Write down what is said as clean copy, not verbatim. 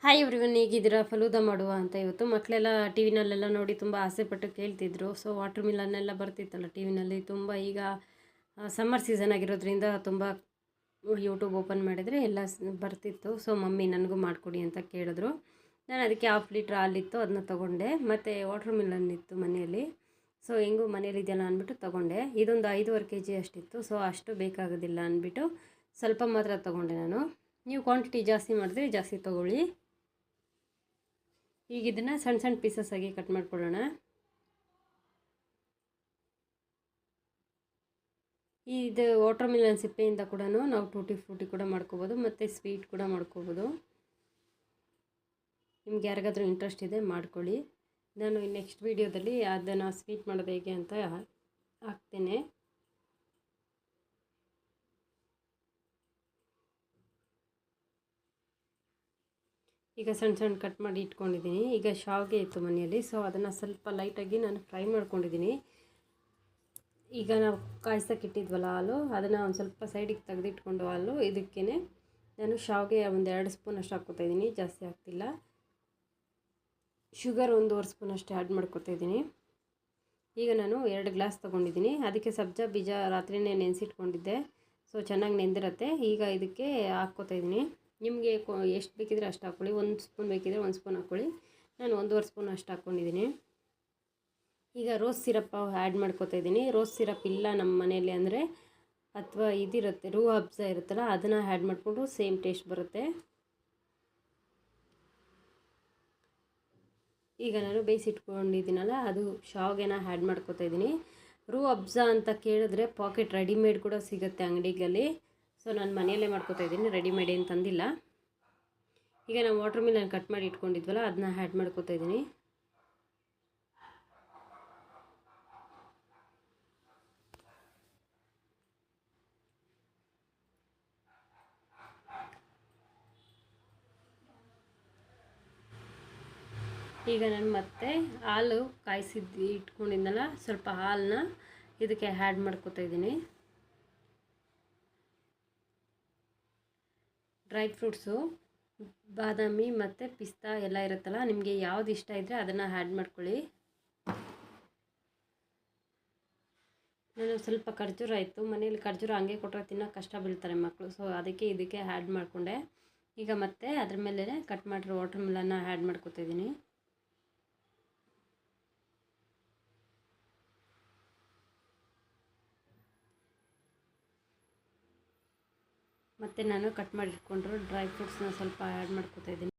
Hi everyone, ಹೇಗಿದ್ದೀರಾ? ಫಲೂದಾ ಮಾಡುವ ಅಂತ ಇವತ್ತು ಮಕ್ಕಳೆಲ್ಲ ಟಿ ವಿನಲ್ಲೆಲ್ಲ ನೋಡಿ ತುಂಬ ಆಸೆಪಟ್ಟು ಕೇಳ್ತಿದ್ರು. ಸೊ ವಾಟರ್ ಮಿಲನ್ನೆಲ್ಲ ಬರ್ತಿತ್ತಲ್ಲ ಟಿ ವಿನಲ್ಲಿ ತುಂಬ. ಈಗ ಸಮ್ಮರ್ ಸೀಸನ್ ಆಗಿರೋದ್ರಿಂದ ತುಂಬ ಯೂಟ್ಯೂಬ್ ಓಪನ್ ಮಾಡಿದರೆ ಎಲ್ಲ ಬರ್ತಿತ್ತು. ಸೊ ಮಮ್ಮಿ ನನಗೂ ಮಾಡಿಕೊಡಿ ಅಂತ ಕೇಳಿದ್ರು. ನಾನು ಅದಕ್ಕೆ 1/2 ಲೀಟ್ರ್ ಹಾಲಿತ್ತು, ಅದನ್ನ ತೊಗೊಂಡೆ. ಮತ್ತು ವಾಟರ್ ಮಿಲನ್ ಇತ್ತು ಮನೆಯಲ್ಲಿ. ಸೊ ಹೆಂಗೂ ಮನೇಲಿ ಇದೆಯಲ್ಲ ಅಂದ್ಬಿಟ್ಟು ತೊಗೊಂಡೆ. ಇದೊಂದು 5.5 kg ಅಷ್ಟಿತ್ತು. ಸೊ ಅಷ್ಟು ಬೇಕಾಗೋದಿಲ್ಲ ಅಂದ್ಬಿಟ್ಟು ಸ್ವಲ್ಪ ಮಾತ್ರ ತೊಗೊಂಡೆ ನಾನು. ನೀವು ಕ್ವಾಂಟಿಟಿ ಜಾಸ್ತಿ ಮಾಡಿದ್ರೆ ಜಾಸ್ತಿ ತೊಗೊಳ್ಳಿ. ಈಗ ಇದನ್ನು ಸಣ್ಣ ಸಣ್ಣ ಪೀಸಸ್ ಆಗಿ ಕಟ್ ಮಾಡ್ಕೊಳ್ಳೋಣ. ಇದು ವಾಟರ್ ಮಿಲನ್ ಸಿಪ್ಪೆಯಿಂದ ಕೂಡ ನಾವು ಟೂಟಿ ಫ್ರೂಟಿ ಕೂಡ ಮಾಡ್ಕೋಬೋದು, ಮತ್ತು ಸ್ವೀಟ್ ಕೂಡ ಮಾಡ್ಕೋಬೋದು. ನಿಮ್ಗೆ ಯಾರಿಗಾದ್ರೂ ಇಂಟ್ರೆಸ್ಟ್ ಇದೆ ಮಾಡ್ಕೊಳ್ಳಿ. ನಾನು ನೆಕ್ಸ್ಟ್ ವೀಡಿಯೋದಲ್ಲಿ ಅದನ್ನು ಸ್ವೀಟ್ ಮಾಡೋದು ಹೇಗೆ ಅಂತ ಹಾಕ್ತೇನೆ. ಈಗ ಸಣ್ಣ ಸಣ್ಣ ಕಟ್ ಮಾಡಿ ಇಟ್ಕೊಂಡಿದ್ದೀನಿ. ಈಗ ಶಾವಿಗೆ ಇತ್ತು ಮನೆಯಲ್ಲಿ, ಸೊ ಅದನ್ನು ಸ್ವಲ್ಪ ಲೈಟಾಗಿ ನಾನು ಫ್ರೈ ಮಾಡ್ಕೊಂಡಿದ್ದೀನಿ. ಈಗ ನಾವು ಕಾಯಿಸೋಕೆ ಇಟ್ಟಿದ್ವಲ್ಲ ಹಾಲು, ಅದನ್ನು ಒಂದು ಸ್ವಲ್ಪ ಸೈಡಿಗೆ ತೆಗೆದಿಟ್ಕೊಂಡು ಹಾಲು ಇದಕ್ಕೇ ನಾನು ಶಾವಿಗೆ ಒಂದು 2 ಸ್ಪೂನ್ ಅಷ್ಟು ಹಾಕ್ಕೊತಾಯಿದ್ದೀನಿ, ಜಾಸ್ತಿ ಹಾಕ್ತಿಲ್ಲ. ಶುಗರ್ 1.5 ಸ್ಪೂನ್ ಅಷ್ಟು ಆ್ಯಡ್ ಮಾಡ್ಕೊತಾಯಿದ್ದೀನಿ. ಈಗ ನಾನು 2 ಗ್ಲಾಸ್ ತೊಗೊಂಡಿದ್ದೀನಿ. ಅದಕ್ಕೆ ಸಬ್ಜಾ ಬೀಜ ರಾತ್ರಿನೇ ನೆನೆಸಿಟ್ಕೊಂಡಿದ್ದೆ, ಸೊ ಚೆನ್ನಾಗಿ ನೆಂದಿರುತ್ತೆ. ಈಗ ಇದಕ್ಕೆ ಹಾಕ್ಕೊತಾಯಿದ್ದೀನಿ. ನಿಮಗೆ ಎಷ್ಟು ಬೇಕಿದ್ರೆ ಅಷ್ಟು ಹಾಕ್ಕೊಳ್ಳಿ. 1 ಸ್ಪೂನ್ ಬೇಕಿದ್ರೆ 1 ಸ್ಪೂನ್ ಹಾಕ್ಕೊಳ್ಳಿ. ನಾನು 1.5 ಸ್ಪೂನ್ ಅಷ್ಟು ಹಾಕ್ಕೊಂಡಿದ್ದೀನಿ. ಈಗ ರೋಸ್ ಸಿರಪ್ ಆ್ಯಡ್ ಮಾಡ್ಕೊತಾಯಿದ್ದೀನಿ. ರೋಸ್ ಸಿರಪ್ ಇಲ್ಲ ನಮ್ಮ ಮನೆಯಲ್ಲಿ ಅಂದರೆ, ಅಥವಾ ಇದಿರುತ್ತೆ ರೂಹ್ ಅಫ್ಜಾ ಇರುತ್ತಲ್ಲ, ಅದನ್ನು ಆ್ಯಡ್ ಮಾಡಿಕೊಂಡು ಸೇಮ್ ಟೇಸ್ಟ್ ಬರುತ್ತೆ. ಈಗ ನಾನು ಬೇಯಿಸಿಟ್ಕೊಂಡಿದ್ದೀನಲ್ಲ, ಅದು ಶಾವಿಗೆನ ಆ್ಯಡ್ ಮಾಡ್ಕೊತಾಯಿದ್ದೀನಿ. ರೂಹ್ ಅಫ್ಜಾ ಅಂತ ಕೇಳಿದ್ರೆ ಪಾಕೆಟ್ ರೆಡಿಮೇಡ್ ಕೂಡ ಸಿಗುತ್ತೆ ಅಂಗಡಿಗಳಲ್ಲಿ. ಸೊ ನಾನು ಮನೆಯಲ್ಲೇ ಮಾಡ್ಕೊತಾಯಿದ್ದೀನಿ, ರೆಡಿಮೇಡ್ ಏನು ತಂದಿಲ್ಲ. ಈಗ ನಾವು ವಾಟರ್ ಮಿಲನ್ ಕಟ್ ಮಾಡಿ ಇಟ್ಕೊಂಡಿದ್ವಲ್ಲ, ಅದನ್ನ ಆ್ಯಡ್ ಮಾಡ್ಕೊತಾಯಿದ್ದೀನಿ. ಈಗ ನಾನು ಮತ್ತೆ ಹಾಲು ಕಾಯಿಸಿದ್ದು ಇಟ್ಕೊಂಡಿದ್ದನಲ್ಲ, ಸ್ವಲ್ಪ ಹಾಲನ್ನ ಇದಕ್ಕೆ ಆ್ಯಡ್ ಮಾಡ್ಕೊತಾಯಿದ್ದೀನಿ. ಡ್ರೈ ಫ್ರೂಟ್ಸು, ಬಾದಾಮಿ ಮತ್ತು ಪಿಸ್ತಾ ಎಲ್ಲ ಇರುತ್ತಲ್ಲ, ನಿಮಗೆ ಯಾವ್ದು ಇಷ್ಟ ಇದ್ದರೆ ಅದನ್ನು ಆ್ಯಡ್ ಮಾಡ್ಕೊಳ್ಳಿ. ನಾನು ಸ್ವಲ್ಪ ಖರ್ಜೂರ ಇತ್ತು ಮನೇಲಿ, ಖರ್ಜೂರ ಹಂಗೆ ಕೊಟ್ಟರೆ ತಿನ್ನೋಕೆ ಕಷ್ಟ ಬೀಳ್ತಾರೆ ಮಕ್ಕಳು. ಸೊ ಅದಕ್ಕೆ ಇದಕ್ಕೆ ಆ್ಯಡ್ ಮಾಡಿಕೊಂಡೆ. ಈಗ ಮತ್ತೆ ಅದ್ರ ಮೇಲೆ ಕಟ್ ಮಾಡಿರೋ ವಾಟರ್ ಮಿಲನ್ನ ಆ್ಯಡ್ ಮಾಡ್ಕೊತಾಯಿದ್ದೀನಿ. ಮತ್ತು ನಾನು ಕಟ್ ಮಾಡಿ ಇಟ್ಕೊಂಡಿರೋ ಡ್ರೈ ಫ್ರೂಟ್ಸ್ನ ಸ್ವಲ್ಪ ಆ್ಯಡ್ ಮಾಡ್ಕೊತಾಯಿದ್ದೀನಿ.